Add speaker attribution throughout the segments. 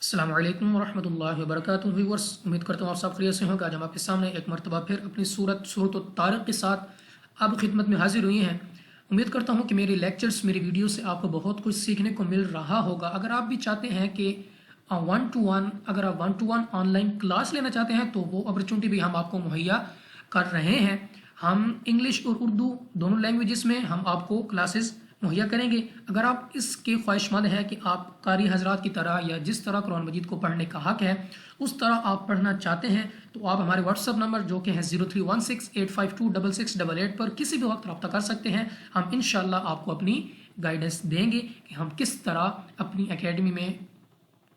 Speaker 1: अस्सलाम वालेकुम वरहमतुल्लाहि वबरकातुहू। व्यूअर्स, उम्मीद करता हूँ आप सब खैरियत से होंगे। आज हम आपके सामने एक मरतबा फिर अपनी सूरत तारिक के साथ आप खिदमत में हाजिर हुई हैं। उम्मीद करता हूँ कि मेरी लेक्चर्स, मेरी वीडियो से आपको बहुत कुछ सीखने को मिल रहा होगा। अगर आप भी चाहते हैं कि अगर आप one two one online class लेना चाहते हैं तो वो अपॉर्चुनिटी भी हम आपको मुहैया कर रहे हैं। हम इंग्लिश और उर्दू दोनों लैंग्वेजेस में हम आपको क्लासेस मुहैया करेंगे। अगर आप इसके ख्वाहिशमंद हैं कि आप कारी हजरात की तरह या जिस तरह कुरान मजीद को पढ़ने का हक है उस तरह आप पढ़ना चाहते हैं तो आप हमारे व्हाट्सअप नंबर जो कि है 0316852668 पर किसी भी वक्त रब्ता कर सकते हैं। हम इंशाल्लाह आपको अपनी गाइडेंस देंगे कि हम किस तरह अपनी एकेडमी में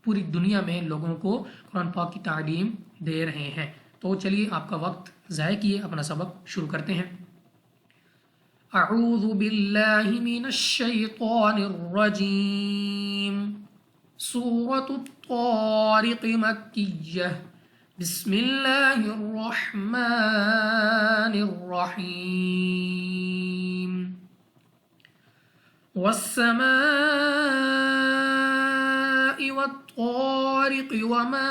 Speaker 1: पूरी दुनिया में लोगों को कुरान पाक की तालीम दे रहे हैं। तो चलिए आपका वक्त ज़ाया किए अपना सबक शुरू करते हैं। अऊज़ु बिल्लाहि मिनश शैतानिर रजीम। सूरतुत तारिक़ मक्किय्यह। बिस्मिल्लाहिर रहमानिर रहीम। वस्समाइ वत्तारिक़ वमा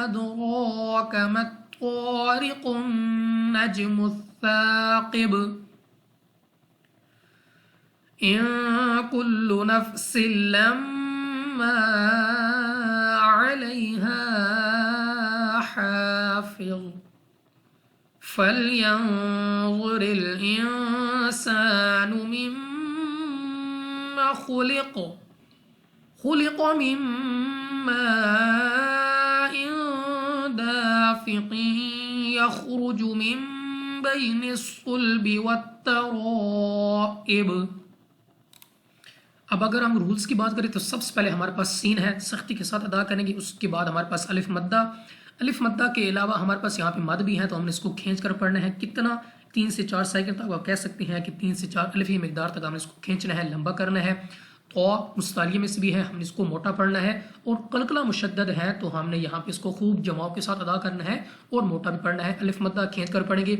Speaker 1: अदराक मत्तारिक़ुन नज्मुस साक़िब। इन कुल्लु नफ्सिन लम्मा अलैहा हाफ़िज़। फल्यंज़ुरिल इंसानु मिम्मा खुलिक़। खुलिक़ मिन माइन दाफ़िक़िन यख़रुजु मिन बैनिस सुल्बि वत्तराइब। अब अगर हम रूल्स की बात करें तो सबसे पहले हमारे पास सीन है, सख्ती के साथ अदा करेंगे। उसके बाद हमारे पास अलिफ मद्दा। अलिफ मद्दा के अलावा हमारे पास यहाँ पे मद भी है तो हमने इसको खींच कर पढ़ना है। कितना? 3 से 4 सेकंड तक आप कह सकते हैं कि 3 से 4 अलिफ मकदार तक हमने इसको खींचना है, लंबा करना है। तो मुस्तालिये में से भी है, हमने इसको मोटा पढ़ना है। और कलकला मुशद्दद है तो हमने यहाँ पे इसको खूब जमाव के साथ अदा करना है और मोटा भी पढ़ना है। अलिफ मद्दा खींच कर पढ़ेंगे।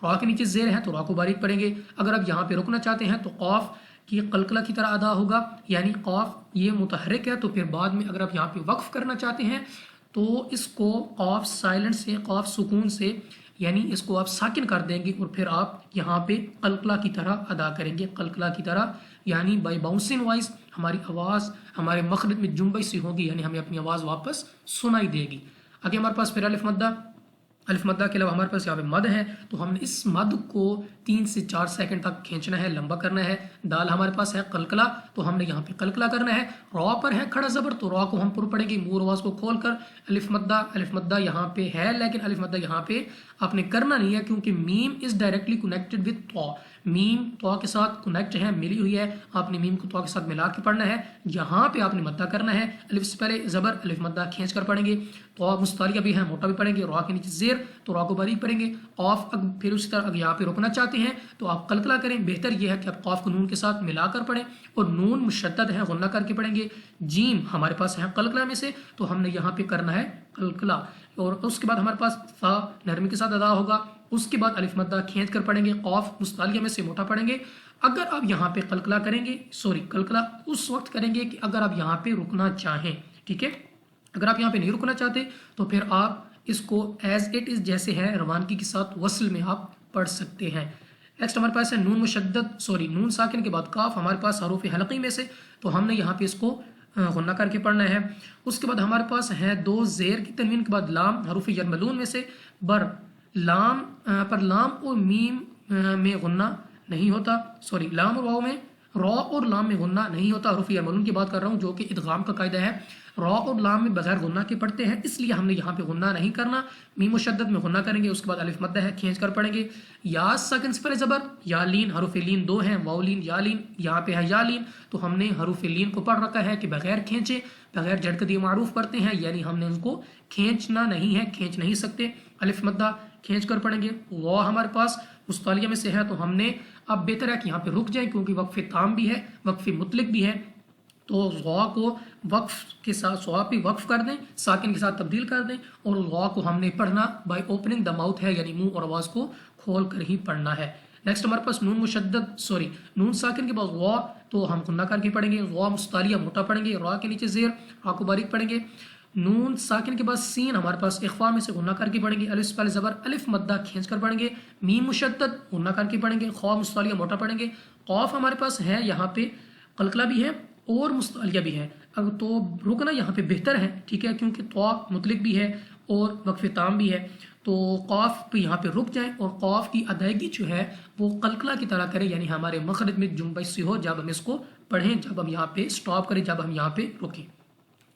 Speaker 1: रा के नीचे ज़ेर है तो रा को बारीक पढ़ेंगे। अगर आप यहाँ पे रुकना चाहते हैं तो क़ाफ की कलकला की तरह अदा होगा, यानी क़ाफ ये मुतहर्रिक है। तो फिर बाद में अगर आप यहाँ पे वक्फ करना चाहते हैं तो इसको क़ाफ साइलेंट से, क़ाफ सुकून से, यानी इसको आप साकिन कर देंगे और फिर आप यहाँ पे कलकला की तरह अदा करेंगे। कलकला की तरह यानी बाई बाउंसिंग वाइज हमारी आवाज़ हमारे मखरज में जुम्बई सी होगी, यानी हमें अपनी आवाज़ वापस सुनाई देगी। आगे हमारे पास फिर अलिफ मद्दा। अलिफ मद्दा के अलावा हमारे पास यहाँ पे मद है तो हमने इस मद को 3 से 4 सेकंड तक खींचना है, लंबा करना है। दाल हमारे पास है कलकला तो हमने यहाँ पे कलकला करना है। रॉ पर है खड़ा ज़बर तो रॉ को हम पुर पढ़ेंगे मुंह आवाज़ को खोल कर। अलिफ मद्दा यहाँ पे है, लेकिन अलिफ मद्दा यहाँ पे आपने करना नहीं है क्योंकि meme is directly connected with तो। मीम तो के साथ कनेक्ट है, मिली हुई है। आपने मीम को तो के साथ मिला के पढ़ना है। यहाँ पे आपने मद्दा करना है। अलिफ से पहले ज़बर, अलिफ मद्दा खींच कर पढ़ेंगे। तो मुस्तालिया भी है, मोटा भी पढ़ेंगे। रा के नीचे ज़ेर तो रा को बारीक पढ़ेंगे। क़ाफ फिर उसी तरह यहाँ पे रुकना चाहते हैं तो आप कलकला करें। बेहतर यह है कि आप क़ाफ को नून के साथ मिलाकर पढ़ें और नून मुशद्दद है, गुन्ना करके पढ़ेंगे। जीम हमारे पास है कलकला में से तो हमने यहाँ पे करना है कलकला। और उसके बाद हमारे पास सा नरमी के साथ अदा होगा। उसके बाद अलिफ मद्दा खींच कर पढ़ेंगे। क़ाफ मुस्तालिया में से मोटा पढ़ेंगे। अगर आप यहाँ पे कलकला करेंगे, कलकला उस वक्त करेंगे कि अगर आप यहाँ पे रुकना चाहें, ठीक है। अगर आप यहाँ पे नहीं रुकना चाहते तो फिर आप इसको एज इट इज़ जैसे है रवानगी के साथ वसल में आप पढ़ सकते हैं। नेक्स्ट हमारे पास है नून नून साकिन के बाद काफ हमारे पास हरूफ हलक़ी में से तो हमने यहाँ पे इसको गुन्ना करके पढ़ना है। उसके बाद हमारे पास है 2 ज़ेर की तनवीन के बाद लाम हरूफ यरमलून में से बर। लाम पर लाम और मीम में गुन्ना नहीं होता, लाम और वाव में, रॉ और लाम में गुन्ना नहीं होता। हरूफ यरमलून की बात कर रहा हूँ जो कि इदगाम का कायदा है। रॉ और लाम में बगैर गुन्ना के पढ़ते हैं, इसलिए हमने यहाँ पे गुन्ना नहीं करना। मीम मुशद्दद में गुन्ना करेंगे। उसके बाद अलिफ मद्दा है, खींच कर पढ़ेंगे। या साकिन से पहले ज़बर, या लीन, हरूफ लीन 2 हैं, वाव लीन, या लीन। यहाँ पे है या लीन तो हमने हरूफ लीन को पढ़ रखा है कि बगैर खींचे, बगैर झटक दिए मारूफ पढ़ते हैं, यानी हमने उनको खींचना नहीं है, खींच नहीं सकते। अलिफ मद्दा खींच कर पढ़ेंगे। वाह हमारे पास मुस्तालिया में से है तो हमने अब बेहतर है कि यहाँ पे रुक जाए क्योंकि वक्फ ताम भी है, वक्फ मुतलक भी है। तो ज़ा को वक्फ के साथ ज़ा पे वक्फ कर दें, साकिन के साथ तब्दील कर दें और ज़ा को हमने पढ़ना बाय ओपनिंग द माउथ है, यानी मुंह और आवाज़ को खोल कर ही पढ़ना है। नेक्स्ट हमारे पास नून साकिन के बाद वा, तो हम गुन्ना करके पढ़ेंगे, वा मुस्तालिया मोटा पढ़ेंगे, रा के नीचे जेर, रा को बारीक पढ़ेंगे। नून साकिन के बाद सीन हमारे पास इख्फा में से गुन्ना करके पढ़ेंगे, अलिफ से पहले ज़बर अलिफ मद्दा खींच कर पढ़ेंगे, मीम मुशद्दद गुन्ना करके पढ़ेंगे, ख्वा मुस्तालिया मोटा पढ़ेंगे। क़ाफ हमारे पास है यहाँ पे कलकला भी है और मुस्तालिया भी है। अब तो रुकना यहाँ पे बेहतर है, ठीक है, क्योंकि तो मुतलिक भी है और वक्फ ताम भी है, तो क़ाफ पे यहाँ पे रुक जाए और क़ाफ की अदायगी जो है वो कलकला की तरह करें, यानी हमारे मखरज में जुम्बश सी हो जब हम इसको पढ़ें, जब हम यहाँ पे स्टॉप करें, जब हम यहाँ पे रुकें।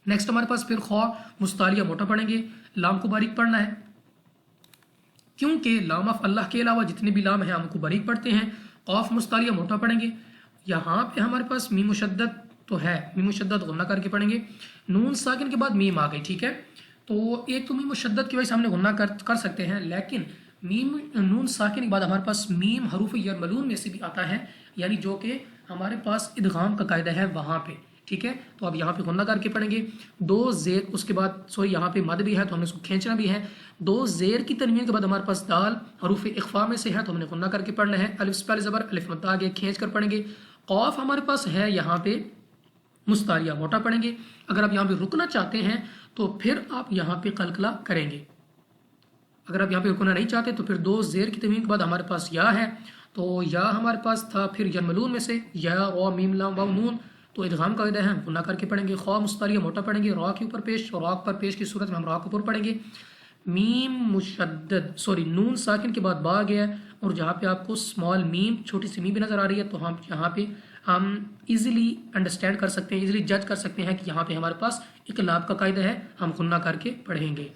Speaker 1: नेक्स्ट हमारे पास फिर ख्वा मुस्तालिया मोटा पढ़ेंगे, लाम को बारीक पढ़ना है, क्योंकि लाम ऑफ अल्लाह के अलावा जितने भी लाम हैं हमको बारीक पढ़ते हैं। क़ाफ मुस्तालिया मोटा पढ़ेंगे। यहाँ पे हमारे पास मीम मुशद्दद तो है, मीम मुशद्दद गुन्ना करके पढ़ेंगे। नून साकिन के बाद मीम आ गई, ठीक है, तो एक तो मीम मुशद्दद की वजह से हमने गुन्ना कर सकते हैं, लेकिन मीम नून साकिन के बाद हमारे पास मीम हरूफ यरमलून में से भी आता है, यानी जो कि हमारे पास इदगाम का कायदा है वहाँ पे, ठीक है। तो अब यहाँ पे गुन्ना करके पढ़ेंगे। दो जेर, उसके बाद यहाँ पे मद भी है तो हमने इसको खींचना भी है। दो जेर की तनवीन के बाद हमारे पास दाल हरूफ इख्फा में से है तो हमने गुन्ना करके पढ़ना है। अलिफ से पहले ज़बर अलिफ मद्दा आगे खींच कर पढ़ेंगे। क़ाफ हमारे पास है यहाँ पे मुस्तालिया मोटा पढ़ेंगे। अगर आप यहाँ पे रुकना चाहते हैं तो फिर आप यहाँ पे कलकला करेंगे। अगर आप यहाँ पे रुकना नहीं चाहते तो फिर दो जेर की तनवीन के बाद हमारे पास या है, तो या हमारे पास था फिर यरमलून में से या वा मीम लाम वाव नून, तो इदगाम का कायदा है हम गुन्ना करके पढ़ेंगे। ख्वा मुस्तालिया मोटा पढ़ेंगे, रा के ऊपर पेश, और रा पर पेश की सूरत में हम रा के ऊपर पढ़ेंगे। मीम मुशद्दद नून साकिन के बाद बा गया, और जहाँ पे आपको स्मॉल मीम छोटी सी मीम भी नजर आ रही है, तो हम यहाँ पे हम इजीली अंडरस्टैंड कर सकते हैं, इजीली जज कर सकते हैं कि यहाँ पे हमारे पास इक़लाब का कायदा है, हम गुन्ना करके पढ़ेंगे।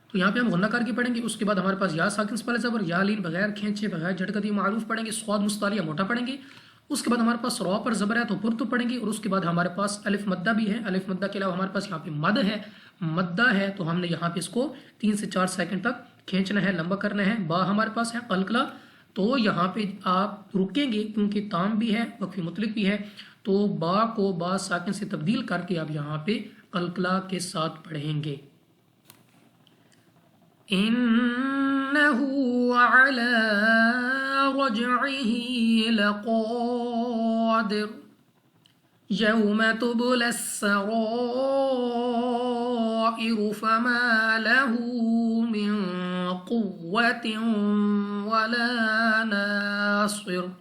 Speaker 1: तो यहाँ पे हम गुन्ना करके पढ़ेंगे। उसके बाद हमारे पास या साकिन से पहले ज़बर या लीन बगैर खींचे बगैर झटकती मारूफ पढ़ेंगे। स्वाद मुस्तालिया मोटा पढ़ेंगे। उसके बाद हमारे पास रॉ पर ज़बर है तो पुर तो पढ़ेंगे, और उसके बाद हमारे पास अलिफ मद्दा भी है। अलिफ मद्दा के अलावा हमारे पास यहाँ पे मद है, मद्दा है, तो हमने यहाँ पे इसको 3 से 4 सेकंड तक खींचना है, लंबा करना है। बा हमारे पास है कलकला, तो यहाँ पे आप रुकेंगे क्योंकि ताम भी है, वक्फी मुतलिक भी है, तो बा को बा साकिन से तब्दील करके आप यहाँ पे कलकला के साथ पढ़ेंगे। इन्नहु अला रजइही लक़ादिर यौम तुबला अस्सराइरु फमा लहू मिन क़ुव्वतिन वला नासिर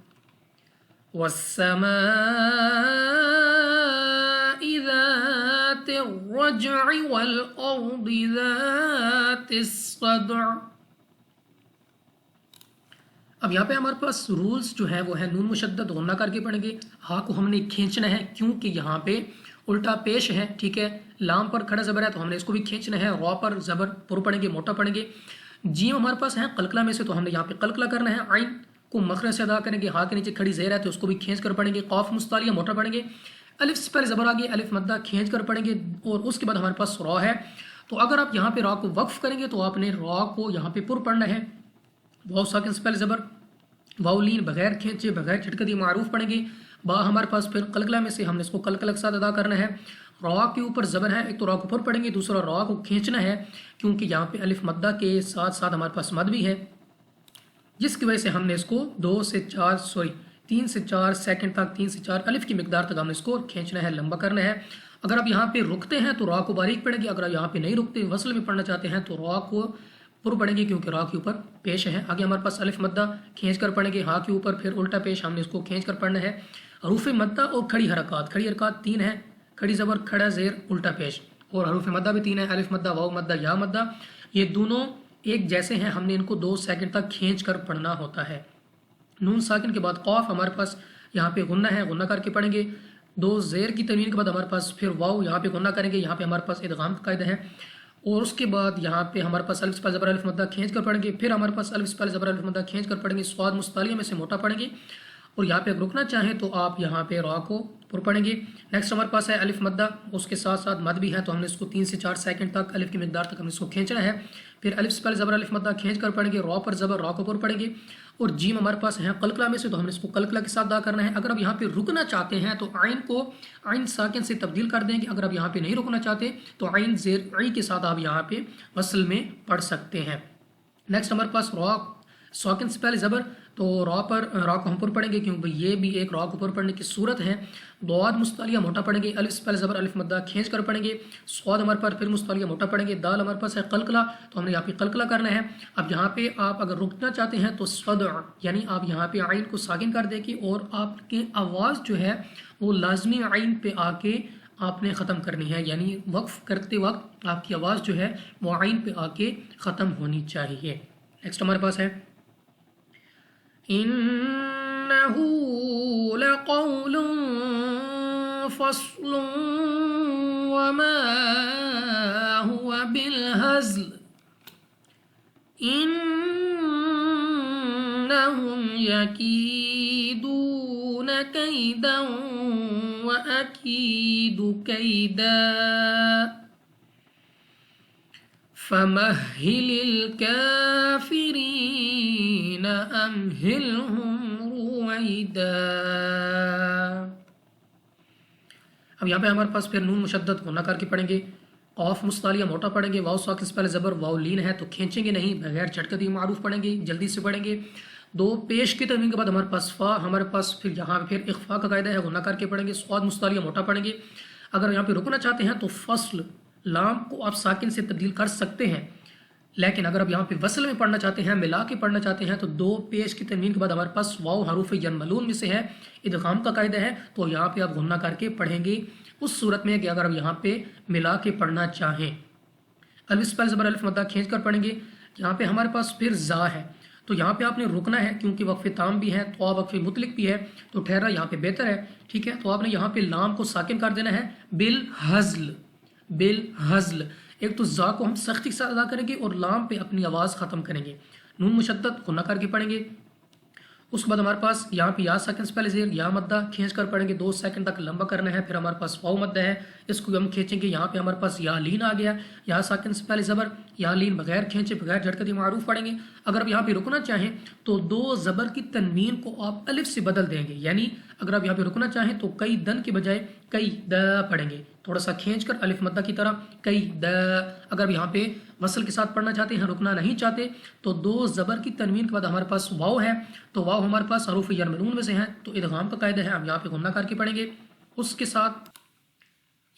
Speaker 1: वस्समाइ ज़ातिर रजइ वल अर्दि ज़ातिस सदअ। अब यहाँ पे हमारे पास रूल्स जो है वो है नून मुशद्दद गुन्ना करके पढ़ेंगे। हा को हमने खींचना है क्योंकि यहाँ पे उल्टा पेश है, ठीक है। लाम पर खड़ा ज़बर है तो हमने इसको भी खींचना है। रॉ पर ज़बर पुर पढ़ेंगे, मोटा पढ़ेंगे। जीम हमारे पास है कलकला में से, तो हमने यहाँ पे कलकला करना है। आइन को मखरज से अदा करेंगे। हा के नीचे खड़ी ज़ेर है तो उसको भी खींच कर पढ़ेंगे। क़ाफ मुस्तालिया मोटा पढ़ेंगे। अलिफ से पहले ज़बर आगे अलिफ मद्दा खींच कर पढ़ेंगे, और उसके बाद हमारे पास रॉ है। तो अगर आप यहाँ पे रॉ को वक्फ करेंगे तो आपने रॉ को यहाँ पे पुर पढ़ना है। वाव साकिन से पहले ज़बर वाउलीन बगैर खींचे बगैर झटकती मारूफ पढ़ेंगे। बा हमारे पास फिर कलकला में से हमने इसको कलकला के साथ अदा करना है। रॉ के ऊपर ज़बर है, एक तो रॉ को पुर पढ़ेंगे, दूसरा रॉ को खींचना है क्योंकि यहाँ पे अलिफ मद्दा के साथ साथ हमारे पास मद भी है, जिसकी वजह से हमने इसको 3 से 4 सेकंड तक 3 से 4 अलिफ की मिकदार तक हमने इसको खींचना है, लंबा करना है। अगर आप यहाँ पे रुकते हैं तो रॉ को बारीक पढ़ेंगे। अगर आप यहाँ पे नहीं रुकते, वसल में पढ़ना चाहते हैं, तो रॉ को पुर पढ़ेंगे क्योंकि रॉ के ऊपर पेश है। आगे हमारे पास अलिफ मद्दा खींच कर पढ़ेंगे। हा के ऊपर फिर उल्टा पेश, हमने इसको खींच कर पढ़ना है। हरूफ मद्दा और खड़ी हरकत 3 है। खड़ी ज़बर, खड़ा ज़ेर, उल्टा पेश, और हरूफ मद्दा भी 3 है। अलिफ मद्दा, वाव मद्दा, या मद्दा, ये दोनों एक जैसे हैं। हमने इनको 2 सेकंड तक खींच कर पढ़ना होता है। नून साकिन के बाद क़ाफ हमारे पास यहाँ पे गुन्ना है, गुन्ना करके पढ़ेंगे। 2 ज़ेर की तनवीन के बाद हमारे पास फिर वाव, यहाँ पे गुन्ना करेंगे। यहाँ पे हमारे पास इदगाम का कायदा है, और उसके बाद यहाँ पे हमारे पास अलिफ पर ज़बर अलिफ मद्दा खींच कर पढ़ेंगे। फिर हमारे पास अलिफ पर ज़बर अलिफ मद्दा खींच कर पढ़ेंगे। स्वाद मुस्तालिया में से मोटा पढ़ेंगे, और यहाँ पे रुकना चाहें तो आप यहाँ पे रॉ को पुर पढ़ेंगे। नेक्स्ट हमारे पास है अलिफ मद्दा, उसके साथ साथ मद भी है, तो हमने इसको 3 से 4 सेकंड तक अलिफ की मिकदार तक हमने इसको खींचना है। फिर अलिफ से पहले ज़बर अलिफ मद्दा खींच कर पढ़ेंगे। रॉ पर ज़बर, रॉ को पुर पढ़ेंगे। और जीम हमारे पास है कलकला में से, तो हमने इसको कलकला के साथ अदा करना है। अगर आप यहाँ पे रुकना चाहते हैं तो आइन को आइन साकिन से तब्दील कर देंगे। अगर आप यहाँ पे नहीं रुकना चाहते तो आइन ज़ेर आई के साथ आप यहाँ पे वसल में पढ़ सकते हैं। नेक्स्ट हमारे पास रॉ साकिन से पहले ज़बर تو را کو ہم پر پڑھیں گے کیونکہ یہ بھی ایک را کو پر پڑھنے کی صورت ہے. ضاد مستعلیہ موٹا پڑھیں گے، الف سے پہلے زبر الف مدہ کھینچ کر پڑھیں گے. صاد ہمارے پاس پھر مستعلیہ موٹا پڑھیں گے. دال ہمارے پاس ہے قلقلہ، تو ہم نے یہاں پہ قلقلہ کرنا ہے. اب یہاں پہ آپ اگر رکنا چاہتے ہیں تو صدع، یعنی آپ یہاں پہ عین کو ساکن کر دیں گے اور آپ کی آواز جو ہے وہ لازمی عین پہ آ کے آپ نے ختم کرنی ہے، یعنی وقف کرتے وقت آپ کی آواز جو ہے وہ عین پہ آ کے ختم ہونی چاہیے. نیکسٹ ہمارے پاس ہے إنه لقول فصل وما هو بالهزل إنهم يكيدون كيدا وأكيد كيدا فمهل الكافرين أمهلهم رويدا. اب یہاں پہ ہمارے پاس پھر نون مشدد کو نہ کر کے پڑھیں گے، قاف مستعلیہ موٹا پڑھیں گے، واو ساکن سے پہلے زبر واو لین ہے تو کھینچیں گے نہیں، بغیر جھٹکے دی معروف پڑھیں گے، جلدی سے پڑھیں گے. دو پیش کی تنوین کے بعد ہمارے پاس فا، ہمارے پاس پھر یہاں پھر اخفا کا قاعدہ ہے، غنہ کر کے پڑھیں گے. صاد مستعلیہ موٹا پڑھیں گے. اگر یہاں پہ رکنا چاہتے ہیں تو فصل لام کو آپ ساکن سے تبدیل کر سکتے ہیں، لیکن اگر آپ یہاں پہ وصل میں پڑھنا چاہتے ہیں، ملا کے پڑھنا چاہتے ہیں تو دو پیش کی تنوین کے بعد ہمارے پاس واو حروف ینملون میں سے ہے، ادغام کا قاعدہ ہے، تو یہاں پہ آپ غنہ کر کے پڑھیں گے اس صورت میں کہ اگر آپ یہاں پہ ملا کے پڑھنا چاہیں. الف پہلے زبر الف مدہ کھینچ کر پڑھیں گے. یہاں پہ ہمارے پاس پھر زا ہے، تو یہاں پہ آپ نے رکنا ہے کیونکہ وقف تام بھی ہے تو وقف مطلق بھی ہے، تو ٹھہرا یہاں پہ بہتر ہے. ٹھیک ہے، تو آپ نے یہاں پہ لام کو ساکن کر دینا ہے بالحزل. بالحزل ایک تو زا کو ہم سختی کے ساتھ ادا کریں گے اور لام پہ اپنی آواز ختم کریں گے. نون مشدد غنہ کر کے پڑھیں گے. اس کے بعد ہمارے پاس یہاں پہ یا سیکنڈ سے پہلے زیر یا مدہ کھینچ کر پڑھیں گے، 2 سیکنڈ تک لمبا کرنا ہے. پھر ہمارے پاس واو مدہ ہے، اس کو ہم کھینچیں گے. یہاں پہ ہمارے پاس یا لین آ گیا، یا ساکن سے پہلے زبر، یا لین بغیر کھینچے بغیر جھٹکے معروف پڑھیں گے. اگر آپ یہاں پہ رکنا چاہیں تو 2 زبر کی تنوین کو آپ الف سے بدل دیں گے، یعنی اگر آپ یہاں پہ رکنا چاہیں تو کئی دن کے بجائے کئی دا پڑھیں گے، تھوڑا سا کھینچ کر الف مدہ کی طرح کئی دا. اگر یہاں پہ وصل کے ساتھ پڑھنا چاہتے ہیں، رکنا نہیں چاہتے، تو 2 زبر کی تنوین کے بعد ہمارے پاس واو ہے، تو واو ہمارے پاس حروف یرملون میں سے ہیں، تو ادغام کا قاعدہ ہے، ہم یہاں پہ غنہ کر کے پڑھیں گے. اس کے ساتھ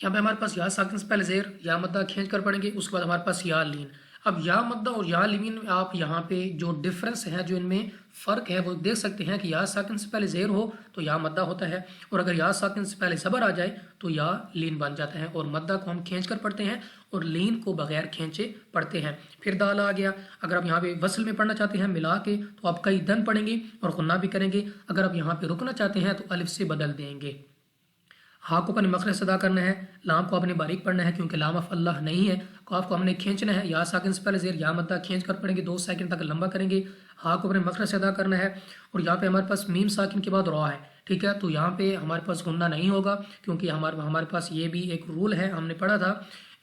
Speaker 1: یہاں پہ ہمارے پاس یا ساکن سے پہلے زیر یا مدہ کھینچ کر پڑھیں گے. اس کے بعد ہمارے پاس یا لین. اب یا مدہ اور یا لین میں آپ یہاں پہ جو ڈفرنس ہے، جو ان میں فرق ہے، وہ دیکھ سکتے ہیں کہ یا ساکن سے پہلے زیر ہو تو یا مدہ ہوتا ہے، اور اگر یا ساکن سے پہلے زبر آ جائے تو یا لین بن جاتا ہے، اور مدہ کو ہم کھینچ کر پڑھتے ہیں اور لین کو بغیر کھینچے پڑھتے ہیں. پھر دال آ گیا. اگر آپ یہاں پہ وصل میں پڑھنا چاہتے ہیں ملا کے تو آپ کئی دن پڑھیں گے اور غنہ بھی کریں گے. اگر آپ یہاں پہ رکنا چاہتے ہیں تو الف سے بدل دیں گے. ہاں کو اپنے مخرج سے ادا کرنا ہے، لام کو اپنے باریک پڑھنا ہے کیونکہ لام اف اللہ نہیں ہے. قاف کو ہم نے کھینچنا ہے، یا ساکن سے پہلے زیر یا مدہ کھینچ کر پڑھیں گے، 2 سیکنڈ تک لمبا کریں گے. ہاں کو اپنے مخرج سے ادا کرنا ہے. اور یہاں پہ ہمارے پاس میم ساکن کے بعد را ہے. ٹھیک ہے، تو یہاں پہ ہمارے پاس غنہ نہیں ہوگا کیونکہ ہمارے پاس یہ بھی ایک رول ہے، ہم نے پڑھا تھا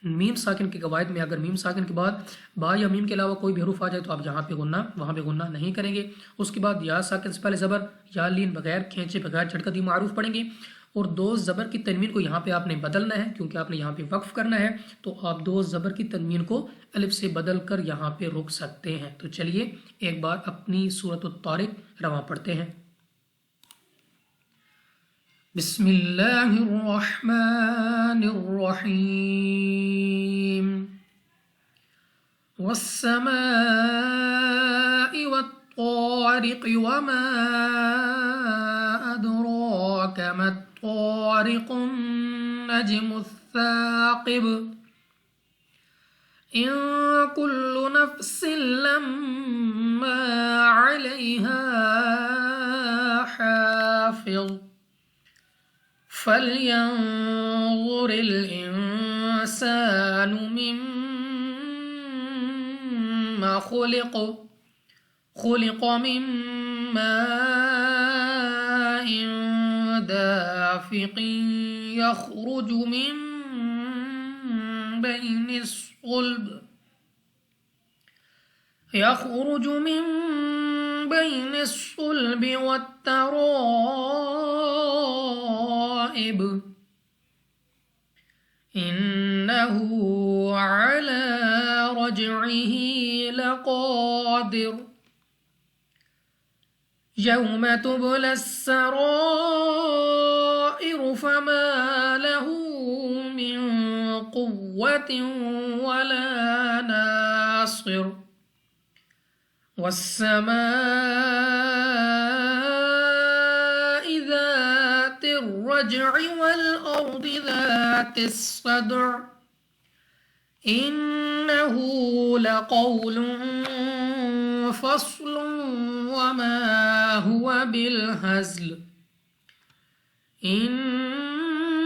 Speaker 1: میم ساکن کے قواعد میں، اگر میم ساکن کے بعد با یا میم کے علاوہ کوئی بھی حروف آ جائے تو آپ یہاں پہ غنہ وہاں پہ غنہ نہیں کریں گے. اس کے بعد یا ساکن سے پہلے زبر یا لین بغیر کھینچے بغیر جھٹکا دی معروف پڑھیں گے. اور 2 زبر کی تنوین کو یہاں پہ آپ نے بدلنا ہے کیونکہ آپ نے یہاں پہ وقف کرنا ہے، تو آپ 2 زبر کی تنوین کو الف سے بدل کر یہاں پہ رک سکتے ہیں. تو چلیے ایک بار اپنی سورۃ الطارق رواں پڑھتے ہیں. بسم اللہ الرحمن الرحیم. والسماء والطارق وما أدراك ما الطارق النجم الثاقب إن كل نفس لما عليها حافظ فلينظر الإنسان مما خلق من ماء دافق يخرج من بين الصلب والترائب إنه على رجعه لقادر يوم تبلى السرائر فما له من قوة ولا ناصر والسماء ذات الرجع والأرض ذات الصدع إنه لقول فصل وما هو بالهزل إنهم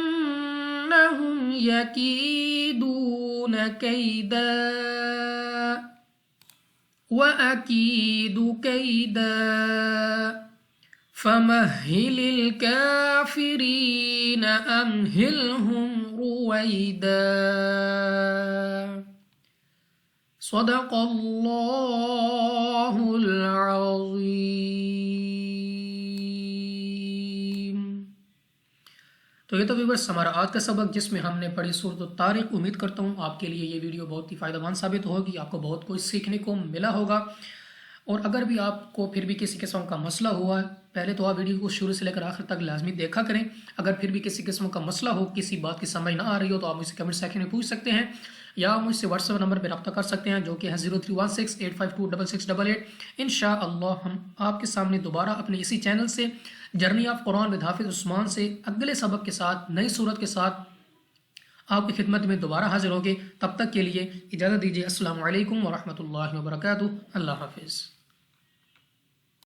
Speaker 1: يكيدون كيدا وأكيد كيدا فمهل الكافرين أمهلهم رويدا صدق الله العظيم. تو یہ تو ویورس ہمارا آج کا سبق جس میں ہم نے پڑھی سورۃ الطارق. امید کرتا ہوں آپ کے لیے یہ ویڈیو بہت ہی فائدہ مند ثابت ہوگی، آپ کو بہت کچھ سیکھنے کو ملا ہوگا. اور اگر بھی آپ کو پھر بھی کسی قسم کا مسئلہ ہوا ہے، پہلے تو آپ ویڈیو کو شروع سے لے کر آخر تک لازمی دیکھا کریں. اگر پھر بھی کسی قسم کا مسئلہ ہو، کسی بات کی سمجھ نہ آ رہی ہو، تو آپ مجھ سے کمنٹ سیکشن میں پوچھ سکتے ہیں یا مجھ سے واٹس ایپ نمبر پہ رابطہ کر سکتے ہیں جو کہ ہے 031685266888. انشاءاللہ ہم آپ کے سامنے دوبارہ اپنے اسی چینل سے جرنی آف قرآن ود حافظ عثمان سے اگلے سبق کے ساتھ، نئی صورت کے ساتھ آپ کی خدمت میں دوبارہ حاضر ہوں گے. تب تک کے لیے اجازت دیجیے. السلام علیکم ورحمۃ اللہ وبرکاتہ. اللہ حافظ.